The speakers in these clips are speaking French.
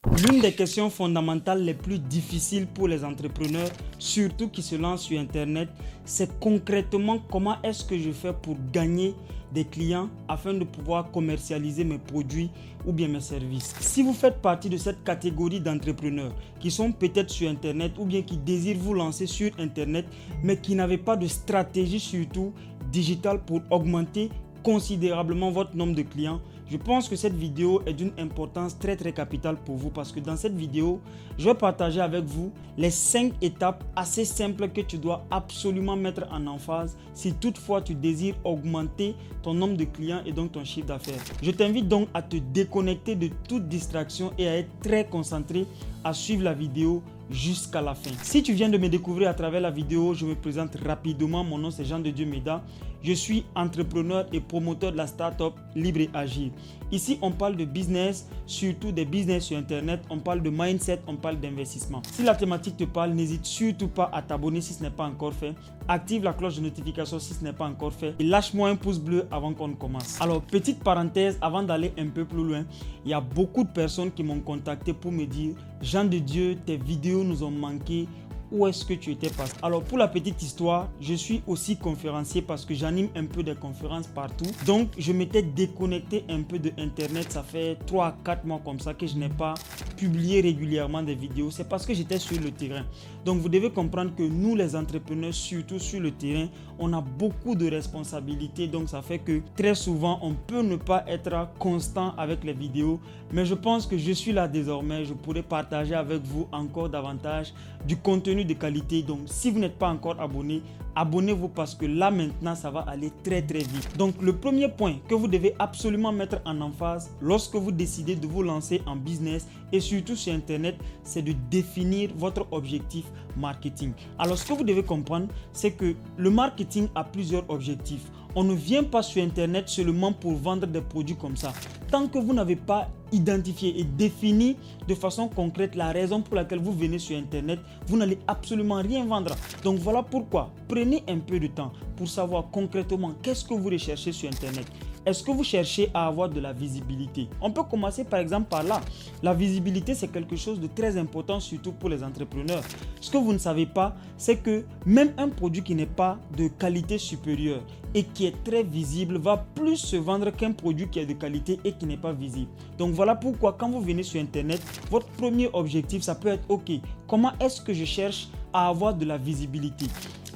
L'une des questions fondamentales les plus difficiles pour les entrepreneurs, surtout qui se lancent sur Internet, c'est concrètement comment est-ce que je fais pour gagner des clients afin de pouvoir commercialiser mes produits ou bien mes services. Si vous faites partie de cette catégorie d'entrepreneurs qui sont peut-être sur Internet ou bien qui désirent vous lancer sur Internet mais qui n'avaient pas de stratégie surtout digitale pour augmenter considérablement votre nombre de clients, je pense que cette vidéo est d'une importance très capitale pour vous parce que dans cette vidéo, je vais partager avec vous les 5 étapes assez simples que tu dois absolument mettre en emphase si toutefois tu désires augmenter ton nombre de clients et donc ton chiffre d'affaires. Je t'invite donc à te déconnecter de toute distraction et à être très concentré à suivre la vidéo jusqu'à la fin. Si tu viens de me découvrir à travers la vidéo, je me présente rapidement. Mon nom c'est Jean de Dieu Méda. Je suis entrepreneur et promoteur de la startup Libre et Agile. Ici, on parle de business, surtout des business sur Internet. On parle de mindset, on parle d'investissement. Si la thématique te parle, n'hésite surtout pas à t'abonner si ce n'est pas encore fait. Active la cloche de notification si ce n'est pas encore fait. Et lâche-moi un pouce bleu avant qu'on commence. Alors, petite parenthèse, avant d'aller un peu plus loin, il y a beaucoup de personnes qui m'ont contacté pour me dire « Jean de Dieu, tes vidéos nous ont manqué. Où est-ce que tu étais passé ?» Alors pour la petite histoire, je suis aussi conférencier parce que j'anime un peu des conférences partout. Donc je m'étais déconnecté un peu de Internet. Ça fait 3 à 4 mois comme ça que je n'ai pas publié régulièrement des vidéos. C'est parce que j'étais sur le terrain. Donc vous devez comprendre que nous les entrepreneurs, surtout sur le terrain, on a beaucoup de responsabilités. Donc ça fait que très souvent on peut ne pas être constant avec les vidéos. Mais je pense que je suis là désormais. Je pourrais partager avec vous encore davantage du contenu de qualité. Donc si vous n'êtes pas encore abonné, abonnez-vous parce que là maintenant ça va aller très vite. Donc le premier point que vous devez absolument mettre en emphase lorsque vous décidez de vous lancer en business et surtout sur Internet, c'est de définir votre objectif marketing. Alors ce que vous devez comprendre, c'est que le marketing a plusieurs objectifs. On ne vient pas sur Internet seulement pour vendre des produits comme ça. Tant que vous n'avez pas identifié et défini de façon concrète la raison pour laquelle vous venez sur Internet, vous n'allez absolument rien vendre. Donc voilà pourquoi prenez un peu de temps pour savoir concrètement qu'est-ce que vous recherchez sur Internet. Est-ce que vous cherchez à avoir de la visibilité? On peut commencer par exemple par là. La visibilité, c'est quelque chose de très important, surtout pour les entrepreneurs. Ce que vous ne savez pas, c'est que même un produit qui n'est pas de qualité supérieure et qui est très visible va plus se vendre qu'un produit qui est de qualité et qui n'est pas visible. Donc voilà pourquoi quand vous venez sur Internet, votre premier objectif, ça peut être OK, comment est-ce que je cherche à avoir de la visibilité?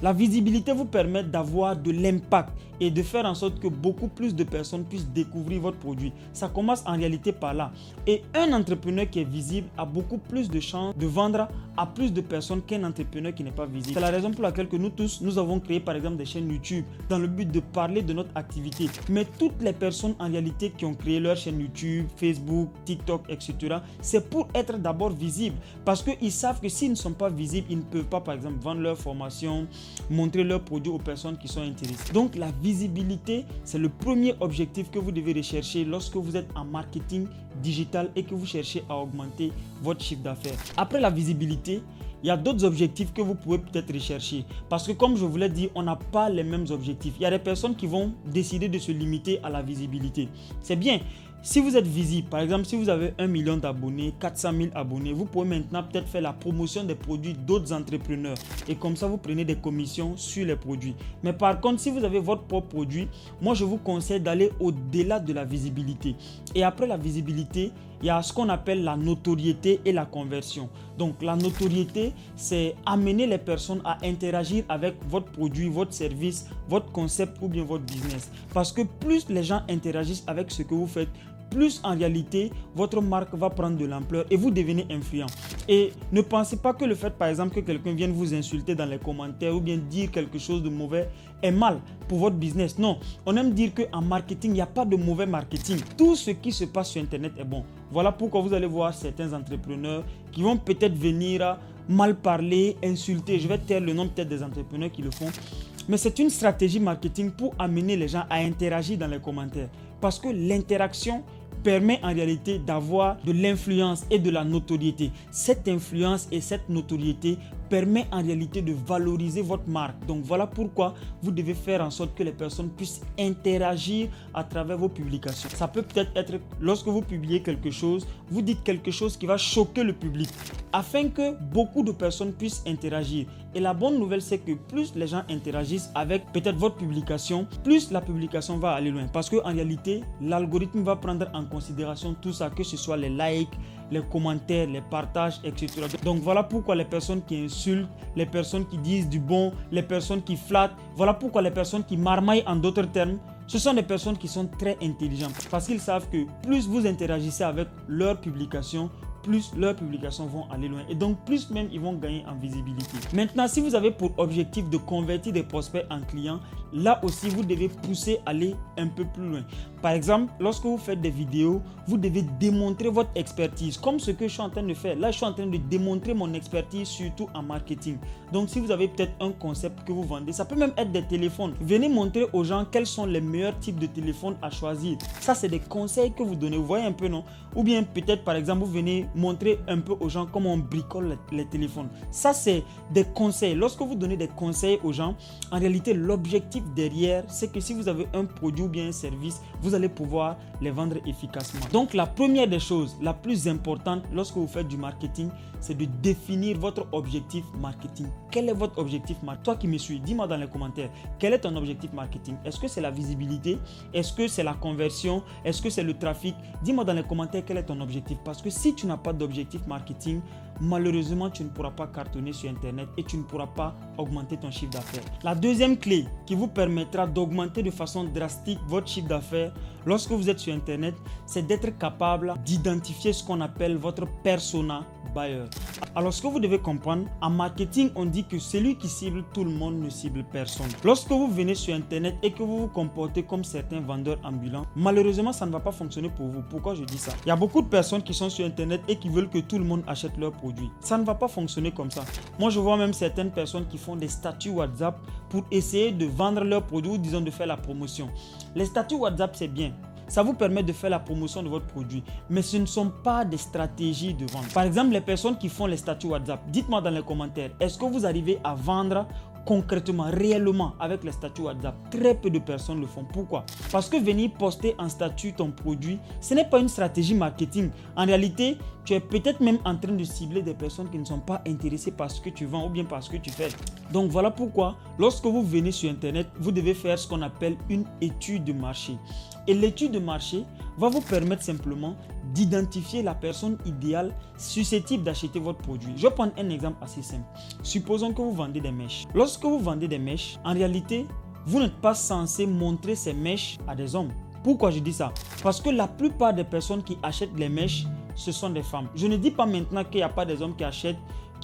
La visibilité vous permet d'avoir de l'impact et de faire en sorte que beaucoup plus de personnes puissent découvrir votre produit. Ça commence en réalité par là. Et un entrepreneur qui est visible a beaucoup plus de chances de vendre à plus de personnes qu'un entrepreneur qui n'est pas visible. C'est la raison pour laquelle que nous tous, nous avons créé par exemple des chaînes YouTube dans le but de parler de notre activité. Mais toutes les personnes en réalité qui ont créé leur chaîne YouTube, Facebook, TikTok, etc., c'est pour être d'abord visibles. Parce qu'ils savent que s'ils ne sont pas visibles, ils ne peuvent pas par exemple vendre leur formation, montrer leurs produits aux personnes qui sont intéressées. Donc la visibilité, c'est le premier objectif que vous devez rechercher lorsque vous êtes en marketing digital et que vous cherchez à augmenter votre chiffre d'affaires. Après la visibilité, il y a d'autres objectifs que vous pouvez peut-être rechercher. Parce que comme je vous l'ai dit, on n'a pas les mêmes objectifs. Il y a des personnes qui vont décider de se limiter à la visibilité. C'est bien. Si vous êtes visible, par exemple, si vous avez 1 million d'abonnés, 400 000 abonnés, vous pouvez maintenant peut-être faire la promotion des produits d'autres entrepreneurs. Et comme ça, vous prenez des commissions sur les produits. Mais par contre, si vous avez votre propre produit, moi, je vous conseille d'aller au-delà de la visibilité. Et après la visibilité, il y a ce qu'on appelle la notoriété et la conversion. Donc, la notoriété, c'est amener les personnes à interagir avec votre produit, votre service, votre concept ou bien votre business. Parce que plus les gens interagissent avec ce que vous faites, plus en réalité, votre marque va prendre de l'ampleur et vous devenez influent. Et ne pensez pas que le fait, par exemple, que quelqu'un vienne vous insulter dans les commentaires ou bien dire quelque chose de mauvais est mal pour votre business. Non, on aime dire qu'en marketing, il n'y a pas de mauvais marketing. Tout ce qui se passe sur Internet est bon. Voilà pourquoi vous allez voir certains entrepreneurs qui vont peut-être venir mal parler, insulter. Je vais taire le nom peut-être des entrepreneurs qui le font. Mais c'est une stratégie marketing pour amener les gens à interagir dans les commentaires. Parce que l'interaction permet en réalité d'avoir de l'influence et de la notoriété. Cette influence et cette notoriété permet en réalité de valoriser votre marque. Donc voilà pourquoi vous devez faire en sorte que les personnes puissent interagir à travers vos publications. Ça peut peut-être être lorsque vous publiez quelque chose, vous dites quelque chose qui va choquer le public afin que beaucoup de personnes puissent interagir. Et la bonne nouvelle, c'est que plus les gens interagissent avec peut-être votre publication, plus la publication va aller loin. Parce qu'en réalité, l'algorithme va prendre en considération tout ça, que ce soit les likes, les commentaires, les partages, etc. Donc voilà pourquoi les personnes qui insultent, les personnes qui disent du bon, les personnes qui flattent, voilà pourquoi les personnes qui marmaillent en d'autres termes, ce sont des personnes qui sont très intelligentes. Parce qu'ils savent que plus vous interagissez avec leurs publications, plus leurs publications vont aller loin et donc plus même ils vont gagner en visibilité. Maintenant, si vous avez pour objectif de convertir des prospects en clients, là aussi vous devez pousser à aller un peu plus loin. Par exemple, lorsque vous faites des vidéos, vous devez démontrer votre expertise comme ce que je suis en train de faire. Là, je suis en train de démontrer mon expertise surtout en marketing. Donc, si vous avez peut-être un concept que vous vendez, ça peut même être des téléphones. Venez montrer aux gens quels sont les meilleurs types de téléphones à choisir. Ça, c'est des conseils que vous donnez. Vous voyez un peu, non? Ou bien peut-être, par exemple, vous venez montrer un peu aux gens comment on bricole les téléphones. Ça, c'est des conseils. Lorsque vous donnez des conseils aux gens, en réalité, l'objectif derrière, c'est que si vous avez un produit ou bien un service, vous allez pouvoir les vendre efficacement. Donc, la première des choses, la plus importante lorsque vous faites du marketing, c'est de définir votre objectif marketing. Quel est votre objectif marketing? Toi qui me suis, dis-moi dans les commentaires, quel est ton objectif marketing? Est-ce que c'est la visibilité? Est-ce que c'est la conversion? Est-ce que c'est le trafic? Dis-moi dans les commentaires quel est ton objectif. Parce que si tu n'as pas d'objectif marketing, malheureusement, tu ne pourras pas cartonner sur Internet et tu ne pourras pas augmenter ton chiffre d'affaires. La deuxième clé qui vous permettra d'augmenter de façon drastique votre chiffre d'affaires lorsque vous êtes sur Internet, c'est d'être capable d'identifier ce qu'on appelle votre persona buyer. Alors, ce que vous devez comprendre, en marketing, on dit que celui qui cible tout le monde ne cible personne. Lorsque vous venez sur Internet et que vous vous comportez comme certains vendeurs ambulants, malheureusement, ça ne va pas fonctionner pour vous. Pourquoi je dis ça? Il y a beaucoup de personnes qui sont sur Internet et qui veulent que tout le monde achète leurs produits. Ça ne va pas fonctionner comme ça. Moi, je vois même certaines personnes qui font des statuts WhatsApp pour essayer de vendre leurs produits ou disons de faire la promotion. Les statuts WhatsApp, c'est bien. Ça vous permet de faire la promotion de votre produit, mais ce ne sont pas des stratégies de vente. Par exemple, les personnes qui font les statuts WhatsApp, dites-moi dans les commentaires, est-ce que vous arrivez à vendre concrètement, réellement avec les statuts WhatsApp? Très peu de personnes le font. Pourquoi? Parce que venir poster en statut ton produit, ce n'est pas une stratégie marketing. En réalité, tu es peut-être même en train de cibler des personnes qui ne sont pas intéressées par ce que tu vends ou bien par ce que tu fais. Donc voilà pourquoi, lorsque vous venez sur Internet, vous devez faire ce qu'on appelle une étude de marché. Et l'étude de marché va vous permettre simplement d'identifier la personne idéale susceptible d'acheter votre produit. Je vais prendre un exemple assez simple. Supposons que vous vendez des mèches. Lorsque vous vendez des mèches, en réalité, vous n'êtes pas censé montrer ces mèches à des hommes. Pourquoi je dis ça? Parce que la plupart des personnes qui achètent les mèches, ce sont des femmes. Je ne dis pas maintenant qu'il n'y a pas des hommes qui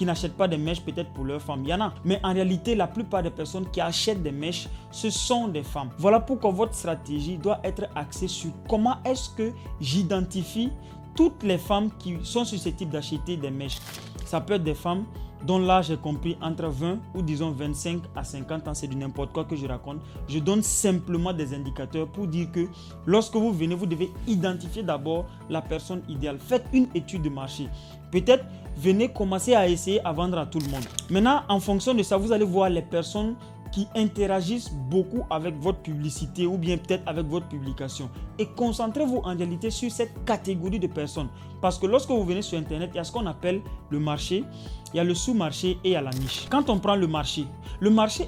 n'achètent pas des mèches peut-être pour leurs femmes. Il y en a. Mais en réalité, la plupart des personnes qui achètent des mèches, ce sont des femmes. Voilà pourquoi votre stratégie doit être axée sur comment est-ce que j'identifie toutes les femmes qui sont susceptibles d'acheter des mèches. Ça peut être des femmes dont l'âge est compris entre 20 ou disons 25 à 50 ans, c'est du n'importe quoi que je raconte. Je donne simplement des indicateurs pour dire que lorsque vous venez, vous devez identifier d'abord la personne idéale. Faites une étude de marché. Peut-être venez commencer à essayer à vendre à tout le monde. Maintenant, en fonction de ça, vous allez voir les personnes qui interagissent beaucoup avec votre publicité ou bien peut-être avec votre publication. Et concentrez-vous en réalité sur cette catégorie de personnes. Parce que lorsque vous venez sur Internet, il y a ce qu'on appelle le marché, il y a le sous-marché et il y a la niche. Quand on prend le marché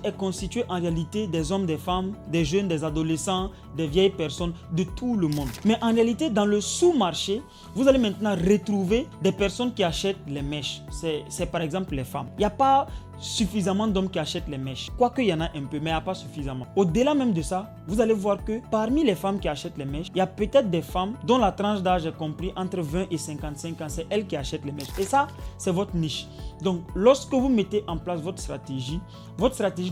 est constitué en réalité des hommes, des femmes, des jeunes, des adolescents, des vieilles personnes, de tout le monde. Mais en réalité, dans le sous-marché, vous allez maintenant retrouver des personnes qui achètent les mèches. C'est par exemple les femmes. Il n'y a pas suffisamment d'hommes qui achètent les mèches. Quoique il y en a un peu, mais il n'y a pas suffisamment. Au-delà même de ça, vous allez voir que parmi les femmes qui achètent les mèches, il y a peut-être des femmes dont la tranche d'âge est compris entre 20 et 55 ans. C'est elles qui achètent les mèches. Et ça, c'est votre niche. Donc, lorsque vous mettez en place votre stratégie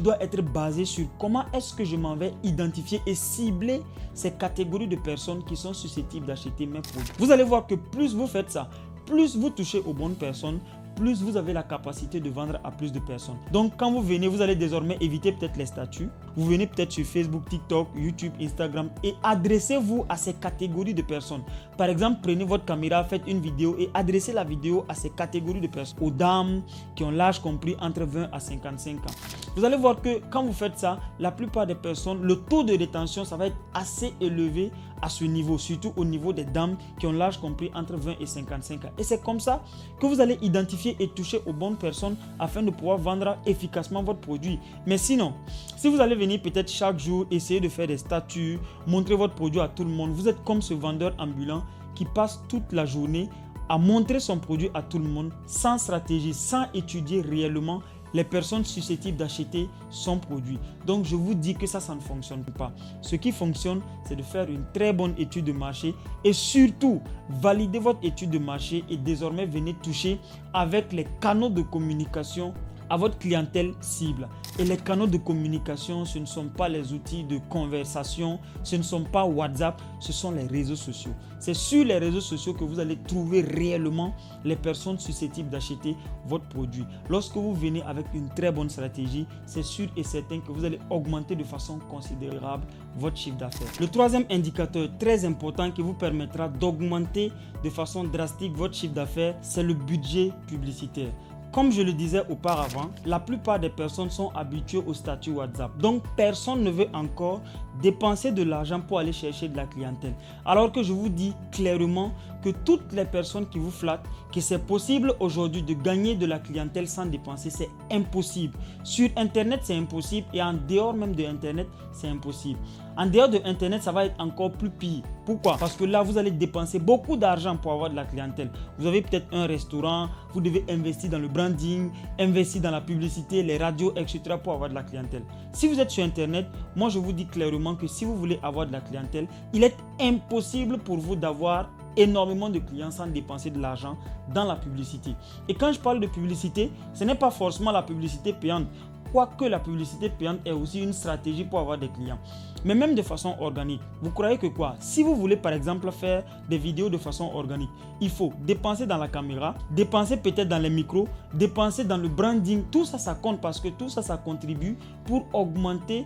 doit être basée sur comment est-ce que je m'en vais identifier et cibler ces catégories de personnes qui sont susceptibles d'acheter mes produits. Vous allez voir que plus vous faites ça, plus vous touchez aux bonnes personnes, plus vous avez la capacité de vendre à plus de personnes. Donc, quand vous venez, vous allez désormais éviter peut-être les statuts. vous venez peut-être sur Facebook, TikTok, YouTube, Instagram et adressez-vous à ces catégories de personnes. Par exemple, prenez votre caméra, faites une vidéo et adressez la vidéo à ces catégories de personnes. Aux dames qui ont l'âge compris entre 20 à 55 ans. Vous allez voir que quand vous faites ça, la plupart des personnes, le taux de rétention, ça va être assez élevé à ce niveau, surtout au niveau des dames qui ont l'âge compris entre 20 et 55 ans. Et c'est comme ça que vous allez identifier et toucher aux bonnes personnes afin de pouvoir vendre efficacement votre produit. Mais sinon, si vous allez venir peut-être chaque jour essayer de faire des statuts, montrer votre produit à tout le monde, vous êtes comme ce vendeur ambulant qui passe toute la journée à montrer son produit à tout le monde sans stratégie, sans étudier réellement les personnes susceptibles d'acheter son produit. Donc je vous dis que ça ne fonctionne pas. Ce qui fonctionne, c'est de faire une très bonne étude de marché et surtout valider votre étude de marché et désormais venir toucher avec les canaux de communication à votre clientèle cible. Et les canaux de communication, ce ne sont pas les outils de conversation, ce ne sont pas WhatsApp, ce sont les réseaux sociaux. C'est sur les réseaux sociaux que vous allez trouver réellement les personnes susceptibles d'acheter votre produit. Lorsque vous venez avec une très bonne stratégie, c'est sûr et certain que vous allez augmenter de façon considérable votre chiffre d'affaires. Le troisième indicateur très important qui vous permettra d'augmenter de façon drastique votre chiffre d'affaires, c'est le budget publicitaire. Comme je le disais auparavant, la plupart des personnes sont habituées au statut WhatsApp. Donc, personne ne veut encore dépenser de l'argent pour aller chercher de la clientèle. Alors que je vous dis clairement que toutes les personnes qui vous flattent, que c'est possible aujourd'hui de gagner de la clientèle sans dépenser, c'est impossible. Sur Internet, c'est impossible et en dehors même de Internet, c'est impossible. En dehors de Internet, ça va être encore plus pire. Pourquoi? Parce que là, vous allez dépenser beaucoup d'argent pour avoir de la clientèle. Vous avez peut-être un restaurant, vous devez investir dans le branding, investir dans la publicité, les radios, etc. pour avoir de la clientèle. Si vous êtes sur Internet, moi je vous dis clairement que si vous voulez avoir de la clientèle, il est impossible pour vous d'avoir énormément de clients sans dépenser de l'argent dans la publicité. Et quand je parle de publicité, ce n'est pas forcément la publicité payante. Quoique la publicité payante est aussi une stratégie pour avoir des clients. Mais même de façon organique. Vous croyez que quoi? Si vous voulez par exemple faire des vidéos de façon organique, il faut dépenser dans la caméra, dépenser peut-être dans les micros, dépenser dans le branding. Tout ça, ça compte parce que tout ça, ça contribue pour augmenter,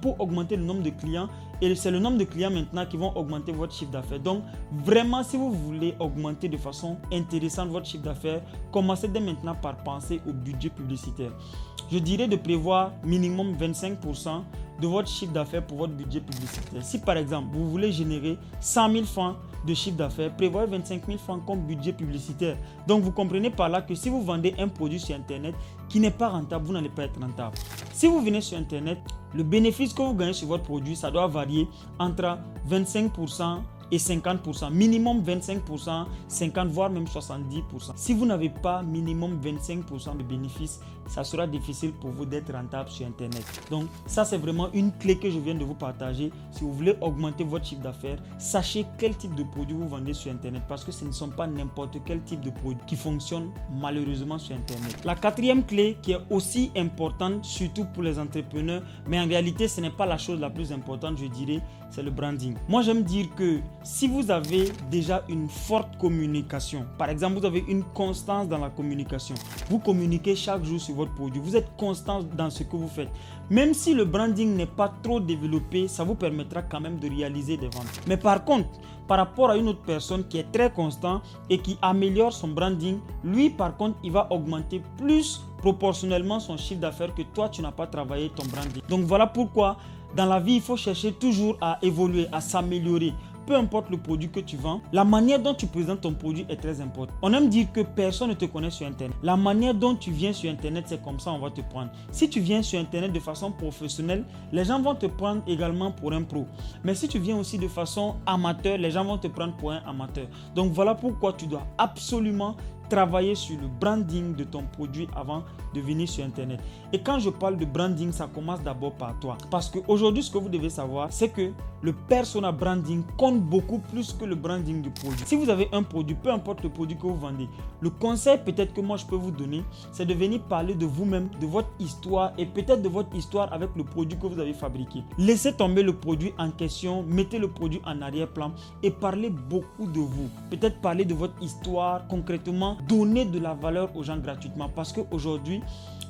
pour augmenter le nombre de clients. Et c'est le nombre de clients maintenant qui vont augmenter votre chiffre d'affaires. Donc vraiment, si vous voulez augmenter de façon intéressante votre chiffre d'affaires, commencez dès maintenant par penser au budget publicitaire. Je dirais de prévoir minimum 25% de votre chiffre d'affaires pour votre budget publicitaire. Si par exemple, vous voulez générer 100 000 francs de chiffre d'affaires, prévoyez 25 000 francs comme budget publicitaire. Donc vous comprenez par là que si vous vendez un produit sur Internet qui n'est pas rentable, vous n'allez pas être rentable. Si vous venez sur Internet, le bénéfice que vous gagnez sur votre produit, ça doit varier entre 25% et 50%, minimum 25%, 50%, voire même 70%. Si vous n'avez pas minimum 25% de bénéfices, ça sera difficile pour vous d'être rentable sur Internet. Donc ça, c'est vraiment une clé que je viens de vous partager. Si vous voulez augmenter votre chiffre d'affaires, sachez quel type de produit vous vendez sur Internet parce que ce ne sont pas n'importe quel type de produit qui fonctionne malheureusement sur Internet. La quatrième clé qui est aussi importante, surtout pour les entrepreneurs, mais en réalité, ce n'est pas la chose la plus importante, je dirais, c'est le branding. Moi, j'aime dire que si vous avez déjà une forte communication, par exemple, vous avez une constance dans la communication, vous communiquez chaque jour sur votre produit, vous êtes constant dans ce que vous faites, même si le branding n'est pas trop développé, ça vous permettra quand même de réaliser des ventes. Mais par contre, par rapport à une autre personne qui est très constant et qui améliore son branding, lui par contre, il va augmenter plus proportionnellement son chiffre d'affaires que toi, tu n'as pas travaillé ton branding. Donc voilà pourquoi dans la vie, il faut chercher toujours à évoluer, à s'améliorer. Peu importe le produit que tu vends, la manière dont tu présentes ton produit est très importante. On aime dire que personne ne te connaît sur Internet. La manière dont tu viens sur Internet, c'est comme ça on va te prendre. Si tu viens sur Internet de façon professionnelle, les gens vont te prendre également pour un pro. Mais si tu viens aussi de façon amateur, les gens vont te prendre pour un amateur. Donc voilà pourquoi tu dois absolument travailler sur le branding de ton produit avant de venir sur Internet. Et quand je parle de branding, ça commence d'abord par toi. Parce qu'aujourd'hui, ce que vous devez savoir, c'est que le persona branding compte beaucoup plus que le branding du produit. Si vous avez un produit, peu importe le produit que vous vendez, le conseil peut-être que moi je peux vous donner, c'est de venir parler de vous-même, de votre histoire et peut-être de votre histoire avec le produit que vous avez fabriqué. Laissez tomber le produit en question, mettez le produit en arrière-plan et parlez beaucoup de vous. Peut-être parler de votre histoire concrètement. donner de la valeur aux gens gratuitement parce qu'aujourd'hui,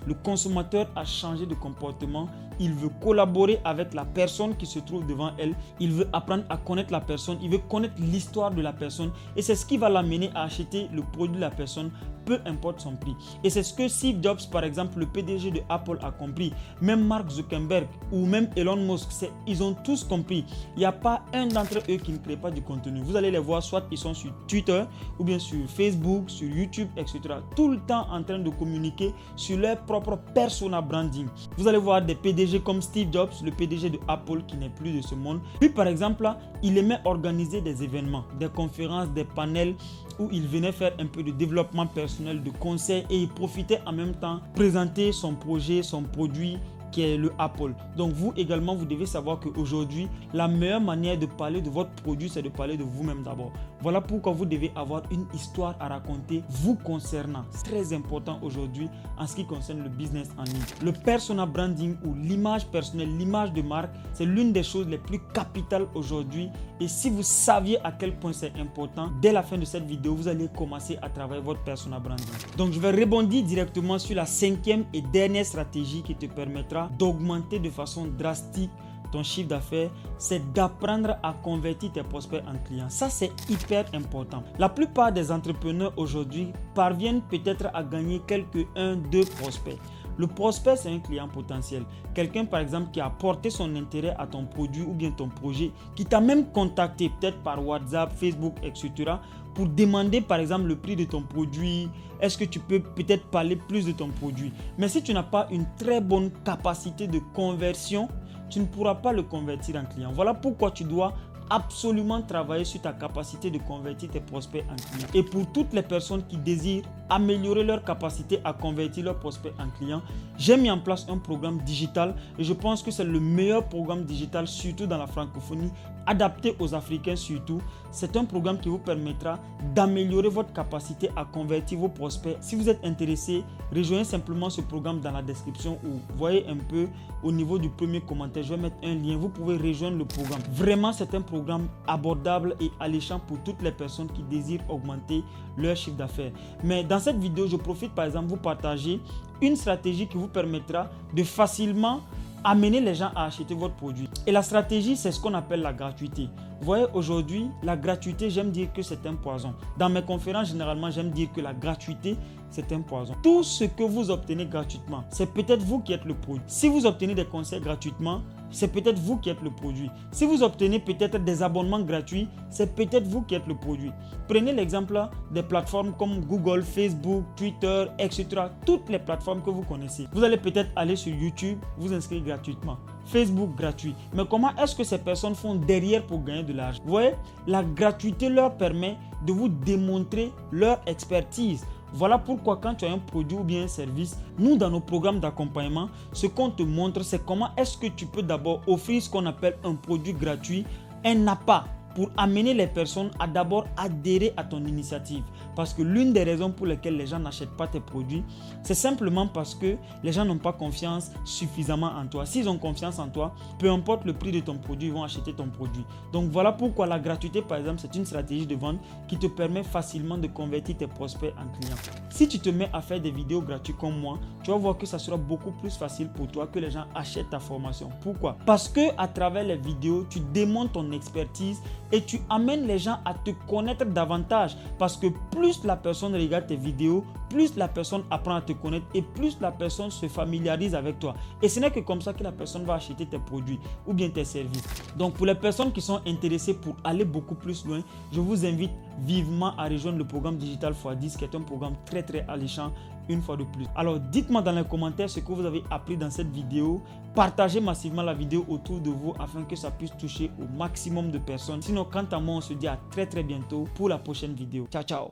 le consommateur a changé de comportement. Il veut collaborer avec la personne qui se trouve devant elle. Il veut apprendre à connaître la personne. Il veut connaître l'histoire de la personne. Et c'est ce qui va l'amener à acheter le produit de la personne, peu importe son prix. Et c'est ce que Steve Jobs, par exemple, le PDG de Apple, a compris. Même Mark Zuckerberg ou même Elon Musk, ils ont tous compris. Il n'y a pas un d'entre eux qui ne crée pas du contenu. Vous allez les voir, soit ils sont sur Twitter ou bien sur Facebook, sur YouTube, etc. Tout le temps en train de communiquer sur leur propre persona branding. Vous allez voir des PDG comme Steve Jobs, le PDG de Apple qui n'est plus de ce monde. Lui, par exemple, là, il aimait organiser des événements, des conférences, des panels où il venait faire un peu de développement personnel, de conseils et il profitait en même temps présenter son projet, son produit qui est le Apple. Donc vous également, vous devez savoir qu'aujourd'hui, la meilleure manière de parler de votre produit, c'est de parler de vous-même d'abord. Voilà pourquoi vous devez avoir une histoire à raconter vous concernant. C'est très important aujourd'hui en ce qui concerne le business en ligne. Le persona branding ou l'image personnelle, l'image de marque, c'est l'une des choses les plus capitales aujourd'hui. Et si vous saviez à quel point c'est important, dès la fin de cette vidéo, vous allez commencer à travailler votre persona branding. Donc je vais rebondir directement sur la 5e et dernière stratégie qui te permettra d'augmenter de façon drastique ton chiffre d'affaires, c'est d'apprendre à convertir tes prospects en clients. Ça, c'est hyper important. La plupart des entrepreneurs aujourd'hui parviennent peut-être à gagner quelques 1-2 prospects. Le prospect, c'est un client potentiel. Quelqu'un, par exemple, qui a porté son intérêt à ton produit ou bien ton projet, qui t'a même contacté, peut-être par WhatsApp, Facebook, etc., pour demander, par exemple, le prix de ton produit. Est-ce que tu peux peut-être parler plus de ton produit? Mais si tu n'as pas une très bonne capacité de conversion, tu ne pourras pas le convertir en client. Voilà pourquoi tu dois absolument travailler sur ta capacité de convertir tes prospects en clients. Et pour toutes les personnes qui désirent améliorer leur capacité à convertir leurs prospects en clients, j'ai mis en place un programme digital et je pense que c'est le meilleur programme digital, surtout dans la francophonie, adapté aux Africains surtout. C'est un programme qui vous permettra d'améliorer votre capacité à convertir vos prospects. Si vous êtes intéressé, rejoignez simplement ce programme dans la description ou voyez un peu au niveau du premier commentaire. Je vais mettre un lien. Vous pouvez rejoindre le programme. Vraiment, c'est un programme abordable et alléchant pour toutes les personnes qui désirent augmenter leur chiffre d'affaires. Mais dans cette vidéo, je profite par exemple vous partager une stratégie qui vous permettra de facilement amener les gens à acheter votre produit. Et la stratégie, c'est ce qu'on appelle la gratuité. Vous voyez, aujourd'hui, la gratuité, j'aime dire que c'est un poison. Dans mes conférences, généralement, j'aime dire que la gratuité, c'est un poison. Tout ce que vous obtenez gratuitement, c'est peut-être vous qui êtes le produit. Si vous obtenez des conseils gratuitement, c'est peut-être vous qui êtes le produit. Si vous obtenez peut-être des abonnements gratuits, c'est peut-être vous qui êtes le produit. Prenez l'exemple des plateformes comme Google, Facebook, Twitter, etc. Toutes les plateformes que vous connaissez. Vous allez peut-être aller sur YouTube, vous inscrire gratuitement. Facebook gratuit. Mais comment est-ce que ces personnes font derrière pour gagner de l'argent? Vous voyez, la gratuité leur permet de vous démontrer leur expertise. Voilà pourquoi quand tu as un produit ou bien un service, nous dans nos programmes d'accompagnement, ce qu'on te montre, c'est comment est-ce que tu peux d'abord offrir ce qu'on appelle un produit gratuit, un appât pour amener les personnes à d'abord adhérer à ton initiative. Parce que l'une des raisons pour lesquelles les gens n'achètent pas tes produits, c'est simplement parce que les gens n'ont pas confiance suffisamment en toi. S'ils ont confiance en toi, peu importe le prix de ton produit, ils vont acheter ton produit. Donc voilà pourquoi la gratuité, par exemple, c'est une stratégie de vente qui te permet facilement de convertir tes prospects en clients. Si tu te mets à faire des vidéos gratuites comme moi, tu vas voir que ça sera beaucoup plus facile pour toi que les gens achètent ta formation. Pourquoi? Parce que à travers les vidéos, tu démontres ton expertise et tu amènes les gens à te connaître davantage. Parce que plus la personne regarde tes vidéos, plus la personne apprend à te connaître et plus la personne se familiarise avec toi. Et ce n'est que comme ça que la personne va acheter tes produits ou bien tes services. Donc pour les personnes qui sont intéressées pour aller beaucoup plus loin, je vous invite vivement à rejoindre le programme Digital x10 qui est un programme très alléchant une fois de plus. Alors dites-moi dans les commentaires ce que vous avez appris dans cette vidéo. Partagez massivement la vidéo autour de vous afin que ça puisse toucher au maximum de personnes. Sinon, quant à moi, on se dit à très bientôt pour la prochaine vidéo. Ciao.